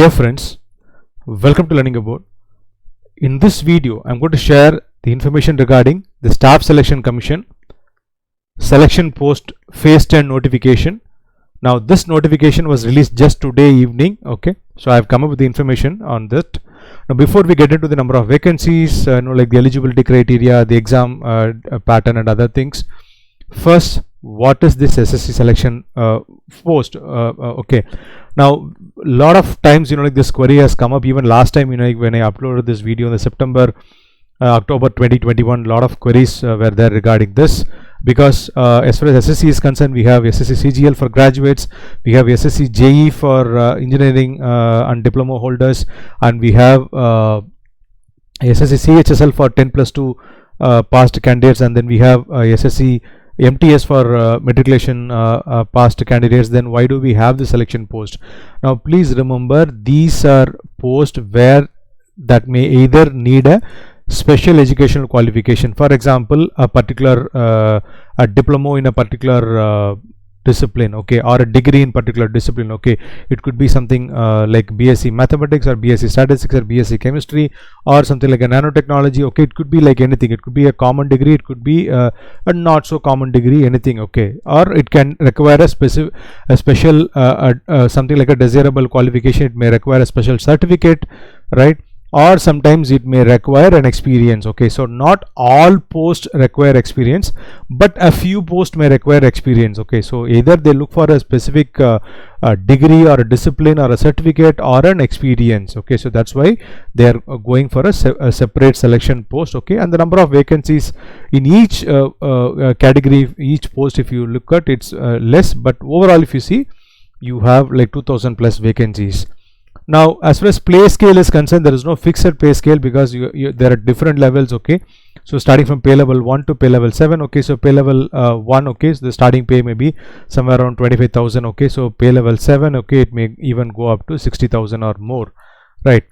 Dear friends, welcome to Learning About. In this video, I am going to share the information regarding the Staff Selection Commission Selection Post Phase 10 notification. Now, this notification was released just today evening. Okay, so I have come up with the information on that. Now, before we get into the number of vacancies, like the eligibility criteria, the exam pattern, and other things, first, what is this SSC selection post? Okay, now a lot of times like this query has come up even last time when I uploaded this video in the October 2021. A lot of queries were there regarding this, because as far as SSC is concerned, we have SSC CGL for graduates, we have SSC JE for engineering and diploma holders, and we have SSC CHSL for 10+2 passed candidates, and then we have SSC MTS for matriculation passed candidates. Then why do we have the selection post? Now please remember, these are posts where that may either need a special educational qualification. For example, a particular a diploma in a particular discipline, okay, or a degree in particular discipline. Okay, it could be something like BSc Mathematics or BSc Statistics or BSc Chemistry or something like a nanotechnology. Okay, it could be like anything. It could be a common degree, it could be a not so common degree, anything. Okay, or it can require a special something like a desirable qualification. It may require a special certificate, right? Or sometimes it may require an experience. Okay, so not all posts require experience, but a few posts may require experience. Okay, so either they look for a specific degree or a discipline or a certificate or an experience. Okay, so that's why they are going for a separate selection post. Okay, and the number of vacancies in each category, each post, if you look at, it's less, but overall if you see, you have like 2000 plus vacancies. Now, as far as pay scale is concerned, there is no fixed pay scale, because there are different levels. Okay, so starting from pay level 1 to pay level 7. Okay, so pay level 1, okay, so the starting pay may be somewhere around 25,000. Okay, so pay level 7, okay, it may even go up to 60,000 or more, right?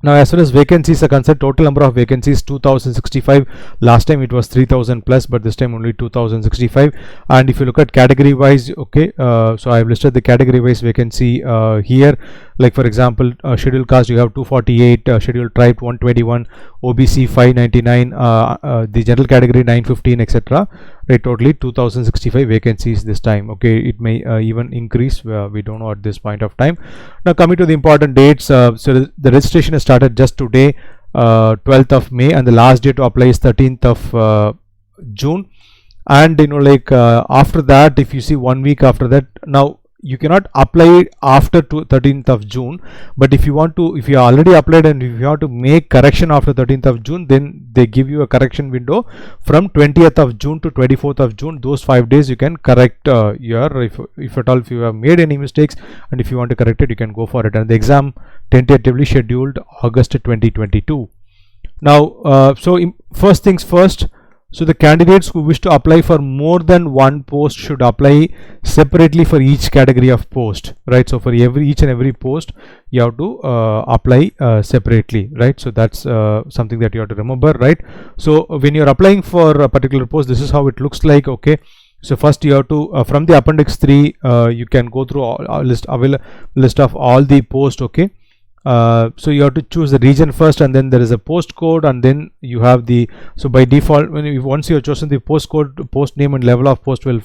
Now, as far as vacancies are concerned, total number of vacancies 2065. Last time it was 3000 plus, but this time only 2065. And if you look at category wise, okay, so I have listed the category wise vacancy here. Like for example, scheduled caste you have 248, scheduled tribe 121, OBC 599, the general category 915, etc. Right, totally 2065 vacancies this time. Okay, it may even increase, we don't know at this point of time. Now coming to the important dates, so the registration has started just today, 12th of May, and the last date to apply is 13th of June. And after that, if you see 1 week after that, now you cannot apply after 13th of June, but if you want to, if you already applied and if you want to make correction after 13th of June, then they give you a correction window from 20th of June to 24th of June. Those 5 days you can correct your, if at all, if you have made any mistakes and if you want to correct it, you can go for it. And the exam tentatively scheduled August 2022. Now, first things first. So the candidates who wish to apply for more than one post should apply separately for each category of post, right? So for each and every post, you have to apply separately, right? So that's something that you have to remember, right? So when you're applying for a particular post, this is how it looks like. Okay, so first you have to from the appendix 3, you can go through a list of all the posts. Okay, so you have to choose the region first, and then there is a postcode, and then you have the, so by default, once you have chosen the postcode, post name and level of post will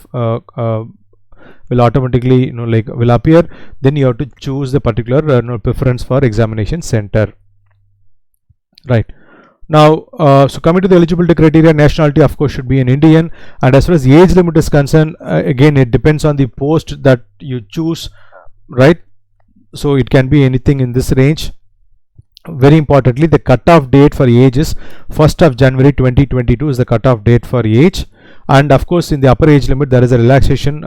automatically will appear. Then you have to choose the particular preference for examination center, right? Now, so coming to the eligibility criteria, nationality of course should be an Indian, and as far as the age limit is concerned, again it depends on the post that you choose, right? So it can be anything in this range. Very importantly, the cutoff date for age is 1st of January 2022 is the cutoff date for age. And of course, in the upper age limit, there is a relaxation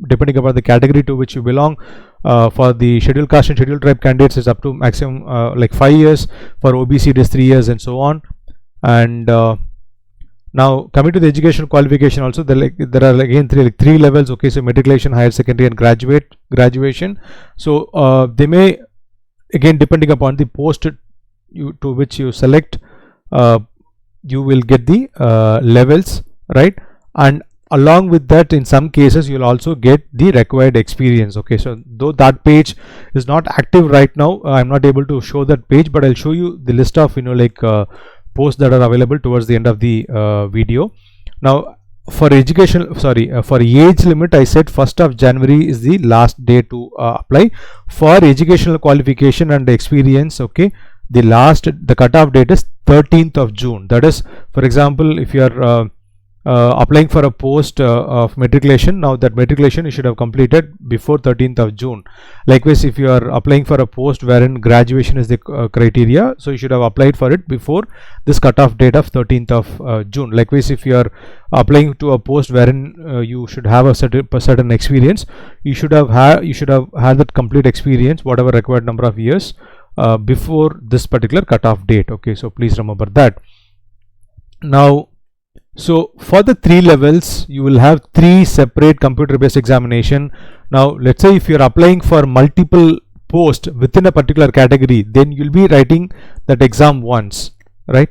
depending upon the category to which you belong. For the scheduled caste and scheduled tribe candidates, is up to maximum like 5 years. For OBC, it is 3 years, and so on. And now coming to the education qualification, also there are again three levels. Okay, so matriculation, higher secondary, and graduation. So they may, again depending upon the post to which you select, you will get the levels, right? And along with that, in some cases you'll also get the required experience. Okay, so though that page is not active right now, I'm not able to show that page, but I'll show you the list of posts that are available towards the end of the video. Now for education, for age limit, I said 1st of January is the last day to apply. For educational qualification and experience, okay, the cutoff date is 13th of June. That is, for example, if you are applying for a post of matriculation, now that matriculation you should have completed before 13th of June. Likewise, if you are applying for a post wherein graduation is the criteria, so you should have applied for it before this cutoff date of 13th of June. Likewise, if you are applying to a post wherein you should have a certain experience, you should have had that complete experience, whatever required number of years, before this particular cutoff date. Okay, so please remember that. Now, so for the 3 levels, you will have 3 separate computer based examination. Now let's say if you are applying for multiple posts within a particular category, then you'll be writing that exam once, right?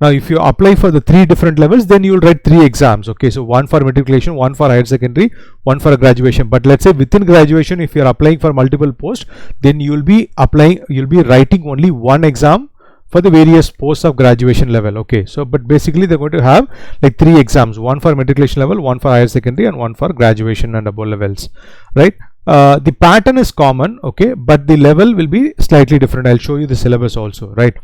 Now if you apply for the 3 different levels, then you will write 3 exams. Okay, so one for matriculation, one for higher secondary, one for graduation. But let's say within graduation, if you are applying for multiple posts, then you'll be writing only one exam for the various posts of graduation level. Okay, so but basically they're going to have like 3 exams, one for matriculation level, one for higher secondary, and one for graduation and above levels, right? The pattern is common, okay, but the level will be slightly different. I'll show you the syllabus also, right?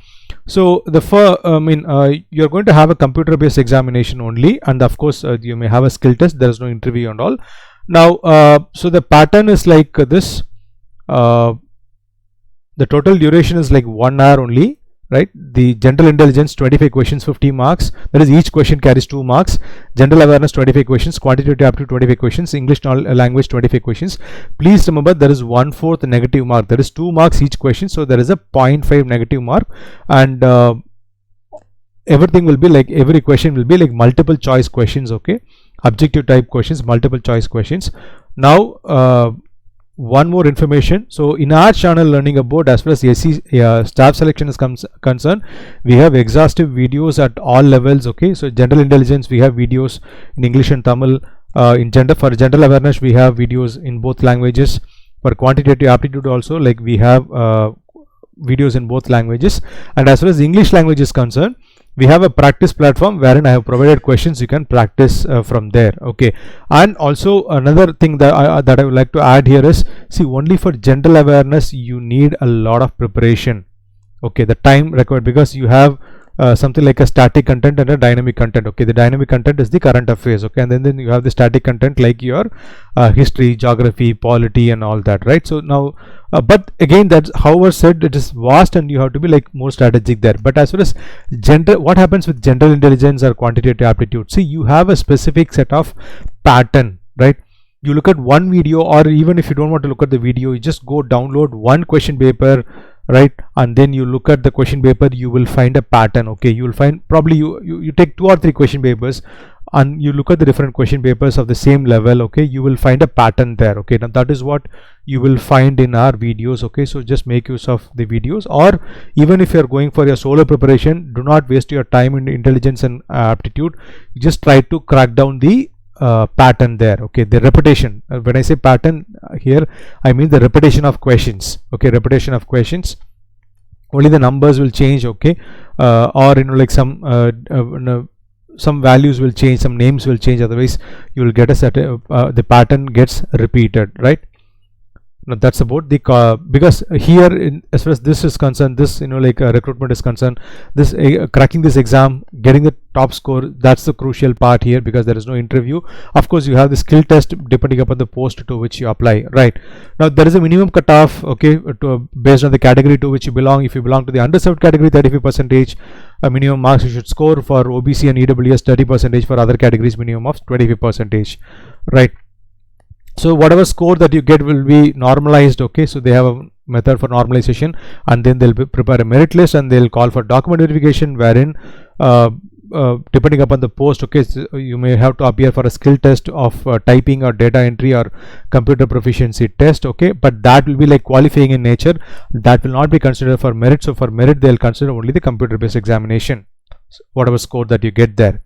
So you're going to have a computer based examination only, and of course you may have a skill test. There is no interview and all. Now so the pattern is like this. The total duration is like 1 hour only, right? The general intelligence 25 questions, 50 marks, that is each question carries 2 marks. General awareness 25 questions, quantitative aptitude 25 questions, English language 25 questions. Please remember there is 1/4 negative mark, there is 2 marks each question, so there is a 0.5 negative mark, and everything will be like, every question will be like multiple choice questions. Okay, objective type questions, multiple choice questions. Now one more information. So in our channel Learning About, as far as SSC staff selection is concerned, we have exhaustive videos at all levels. Okay, so general intelligence we have videos in English and Tamil. For general awareness we have videos in both languages. For quantitative aptitude also, like we have videos in both languages. And as far as English language is concerned, we have a practice platform wherein I have provided questions. You can practice from there. Okay, and also another thing that I would like to add here is, see, only for general awareness you need a lot of preparation. Okay, the time required, because you have something like a static content and a dynamic content. Okay, the dynamic content is the current affairs. Okay, and then you have the static content like your history, geography, polity, and all that, right? So now but again, that's, however said, it is vast and you have to be like more strategic there. But as far as what happens with general intelligence or quantitative aptitude, see, you have a specific set of pattern, right? You look at one video, or even if you don't want to look at the video, you just go download one question paper, right? And then you look at the question paper, you will find a pattern. Okay, you will find, probably you take 2 or 3 question papers and you look at the different question papers of the same level. Okay, you will find a pattern there. Okay, now that is what you will find in our videos. Okay, so just make use of the videos, or even if you are going for your solo preparation, do not waste your time in intelligence and aptitude. Just try to crack down the pattern there. Okay, the repetition, when I say pattern here, I mean the repetition of questions. Okay, repetition of questions, only the numbers will change. Okay, or like some values will change, some names will change, otherwise you will get a set the pattern gets repeated, right? Now that's about the because here as far as this is concerned, this recruitment is concerned, this cracking this exam, getting the top score, that's the crucial part here, because there is no interview. Of course you have the skill test depending upon the post to which you apply, right? Now there is a minimum cutoff, okay, based on the category to which you belong. If you belong to the underserved category, 35% minimum marks you should score. For OBC and EWS, 30%. For other categories, minimum of 25%, right? So whatever score that you get will be normalized. Okay, so they have a method for normalization, and then they'll prepare a merit list, and they'll call for document verification, wherein depending upon the post, okay, so you may have to appear for a skill test of typing or data entry or computer proficiency test. Okay, but that will be like qualifying in nature, that will not be considered for merit. So for merit they'll consider only the computer based examination, whatever score that you get there,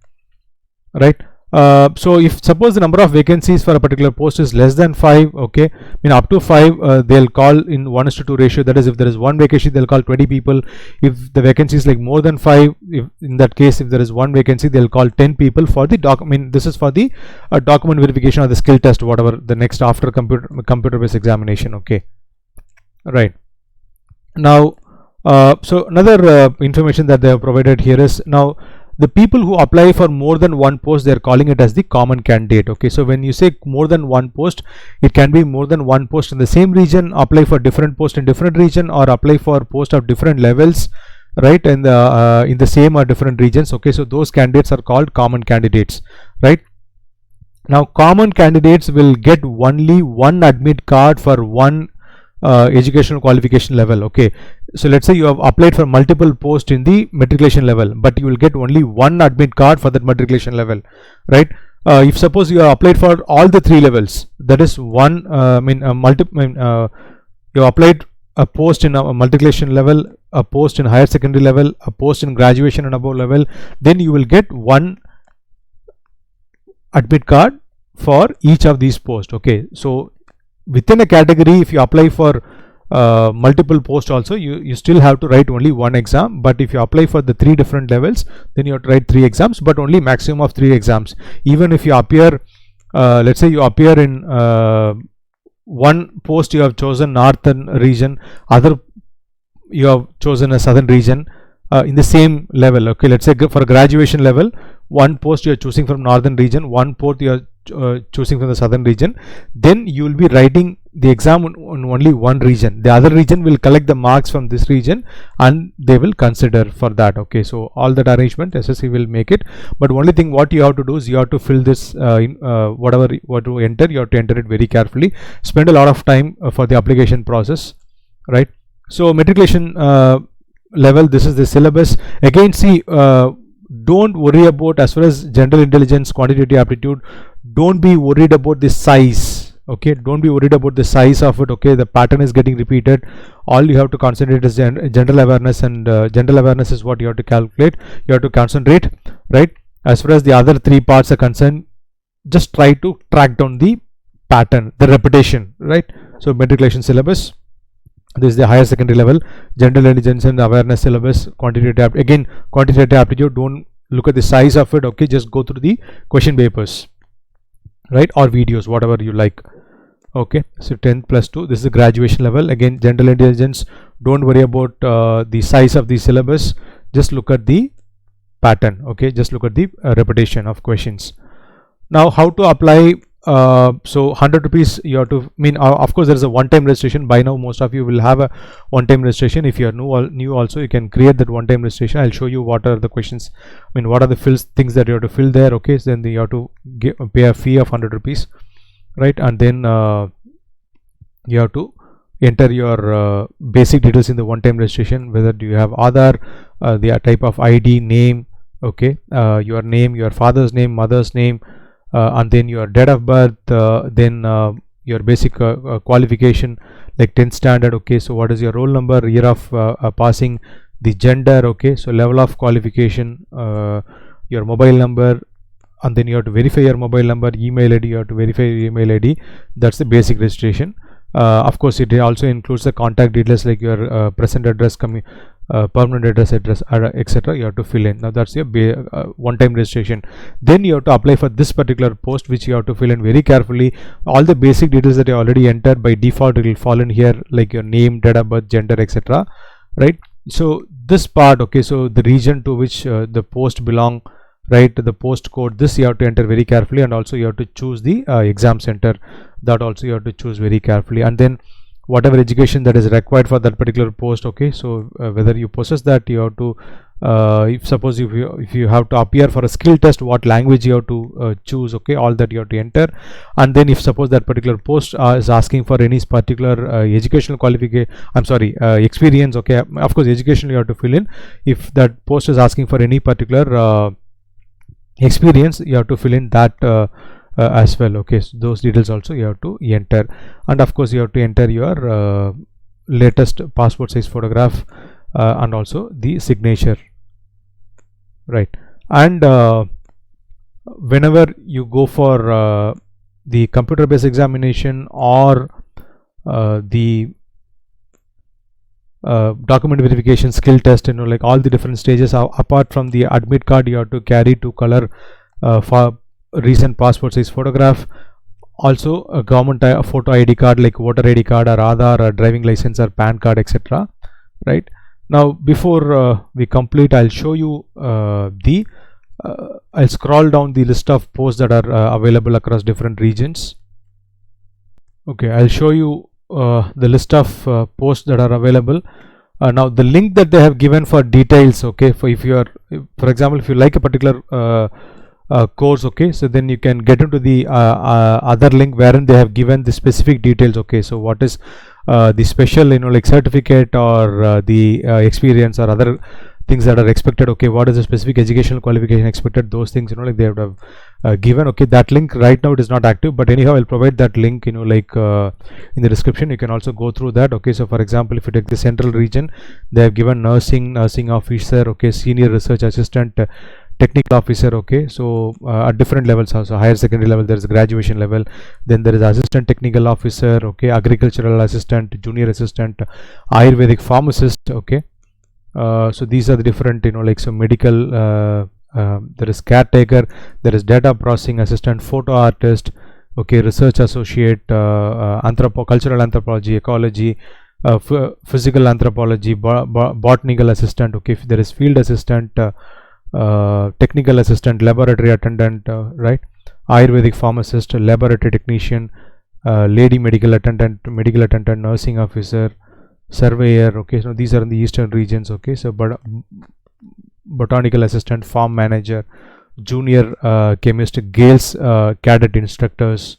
right? So if suppose the number of vacancies for a particular post is less than 5, okay, I mean up to 5, they'll call in 1:2 ratio. That is, if there is one vacancy, they'll call 20 people. If the vacancy is like more than 5, if in that case, if there is one vacancy, they'll call 10 people for the document. I mean, this is for the document verification or the skill test, whatever the next after computer based examination. Okay, right. Now, so another information that they have provided here is, now the people who apply for more than one post, they are calling it as the common candidate. Okay, so when you say more than one post, it can be more than one post in the same region, apply for different post in different region, or apply for post of different levels, right, in the same or different regions. Okay, so those candidates are called common candidates, right. Now common candidates will get only one admit card for one educational qualification level. Okay, so let's say you have applied for multiple posts in the matriculation level, but you will get only one admit card for that matriculation level, right. If suppose you have applied for all the 3 levels, that is one you applied a post in a matriculation level, a post in higher secondary level, a post in graduation and above level, then you will get one admit card for each of these posts. Okay, so within a category, if you apply for multiple posts also, you still have to write only one exam. But if you apply for the 3 different levels, then you have to write 3 exams, but only maximum of 3 exams. Even if you appear, let's say you appear in one post, you have chosen northern region, other you have chosen a southern region, in the same level. Okay, let's say for graduation level, one post you are choosing from northern region, one post you are choosing from the southern region, then you will be writing the exam on only one region. The other region will collect the marks from this region and they will consider for that. Okay, so all that arrangement SSC will make it, but only thing what you have to do is you have to fill this whatever what to enter, you have to enter it very carefully, spend a lot of time for the application process, right. So matriculation level, this is the syllabus. Again, see, don't worry about, as far as general intelligence, quantitative aptitude, don't be worried about the size. Okay, don't be worried about the size of it. Okay, the pattern is getting repeated. All you have to concentrate is general awareness, and general awareness is what you have to calculate, you have to concentrate, right. As far as the other 3 parts are concerned, just try to track down the pattern, the repetition, right. So matriculation syllabus, this is the higher secondary level, general intelligence and awareness syllabus, quantitative again quantitative aptitude, don't look at the size of it. Okay, just go through the question papers, right, or videos, whatever you like. Okay, so 10 plus 2, this is the graduation level. Again, general intelligence, don't worry about the size of the syllabus, just look at the pattern. Okay, just look at the repetition of questions. Now how to apply? So 100 rupees you have to, of course there is a one-time registration. By now most of you will have a one-time registration. If you are new also, you can create that one-time registration. I'll show you what are the questions, what are the things that you have to fill there. Okay, so then you have to pay a fee of 100 rupees, right, and then you have to enter your basic details in the one-time registration, whether do you have Aadhaar, the type of ID, name, okay, your name, your father's name, mother's name, and then your date of birth, then your basic qualification like 10th standard. Okay, so what is your roll number, year of passing, the gender, okay, so level of qualification, your mobile number, and then you have to verify your mobile number, email ID, you have to verify your email ID. That's the basic registration. Of course it also includes the contact details like your present address, permanent address, etc. you have to fill in. Now that's your one-time registration. Then you have to apply for this particular post, which you have to fill in very carefully. All the basic details that you already entered, by default it will fall in here, like your name, date of birth, gender, etc., right. So this part, okay, so the region to which the post belong, right, the post code, this you have to enter very carefully, and also you have to choose the exam center, that also you have to choose very carefully, and then whatever education that is required for that particular post. Okay, so whether you possess that, you have to if you have to appear for a skill test, what language you have to choose. Okay, all that you have to enter. And then if suppose that particular post is asking for any particular educational qualification, experience, okay, of course education you have to fill in. If that post is asking for any particular experience, you have to fill in that as well. Okay, so those details also you have to enter, and of course you have to enter your latest passport size photograph and also the signature, right. And whenever you go for the computer based examination or the document verification skill test, like all the different stages, apart from the admit card, you have to carry 2 color for recent passport size photograph, also a government photo ID card like voter ID card or Aadhaar or driving license or PAN card, etc. Right now, before we complete, I'll show you I'll scroll down the list of posts that are available across different regions. Okay, I'll show you the list of posts that are available. Now the link that they have given for details, okay, for if you are, for example, if you like a particular course, okay, so then you can get into the other link wherein they have given the specific details. Okay, so what is the special, like certificate or the experience or other things that are expected. Okay, what is the specific educational qualification expected, those things, like they would have given. Okay, that link right now it is not active, but anyhow I'll provide that link, like in the description. You can also go through that. Okay, so for example, if you take the central region, they have given nursing officer, okay, senior research assistant, technical officer. Okay, so at different levels also, higher secondary level there is graduation level, then there is assistant technical officer, okay, agricultural assistant, junior assistant, Ayurvedic pharmacist. Okay, so these are the different, like so medical, there is caretaker, there is data processing assistant, photo artist, okay, research associate, cultural anthropology, ecology, physical anthropology, botanical assistant. Okay, if there is field assistant, technical assistant, laboratory attendant, right, Ayurvedic pharmacist, laboratory technician, lady medical attendant, nursing officer, surveyor. Okay, so these are in the eastern regions. Okay, so botanical assistant, farm manager, junior chemist, Gales cadet instructors,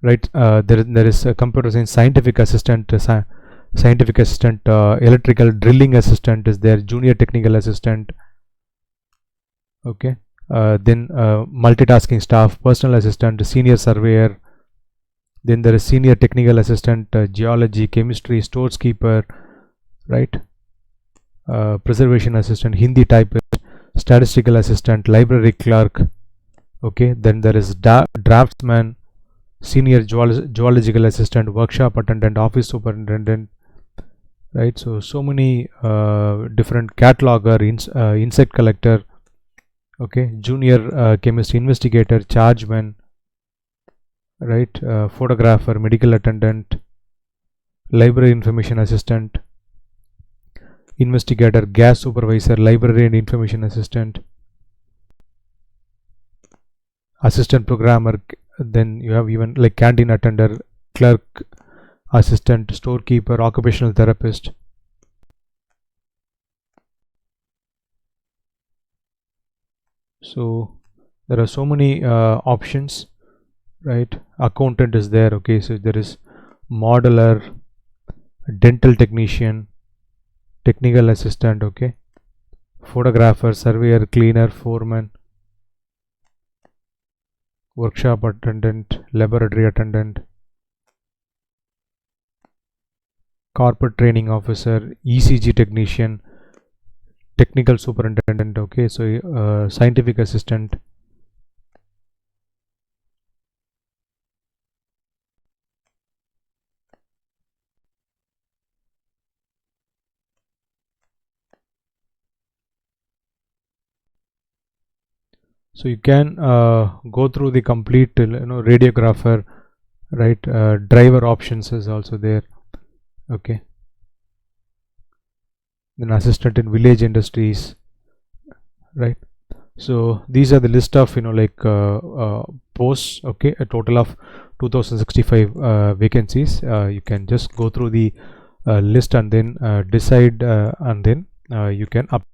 right. There is a computer science scientific assistant, electrical drilling assistant is there, junior technical assistant. Okay, then multitasking staff, personal assistant, senior surveyor. Then there is senior technical assistant, geology, chemistry, stores keeper, right, preservation assistant, Hindi typist, statistical assistant, library clerk. Okay, then there is draftsman, senior geological assistant, workshop attendant, office superintendent, right. So many different cataloger, insect collector. Okay, junior chemist, investigator, chargeman, right, photographer, medical attendant, library information assistant, investigator, gas supervisor, library and information assistant, assistant programmer. Then you have even like canteen attender, clerk, assistant, storekeeper, occupational therapist. So there are so many options, right. Accountant is there. Okay, so there is modeler, dental technician, technical assistant, okay, photographer, surveyor, cleaner, foreman, workshop attendant, laboratory attendant, corporate training officer, ECG technician, technical superintendent. Okay, so scientific assistant, so you can go through the complete, radiographer, right, driver options is also there. Okay, then assistant in village industries, right. So these are the list of posts. Okay, a total of 2065 vacancies. You can just go through the list and then decide, and then you can apply.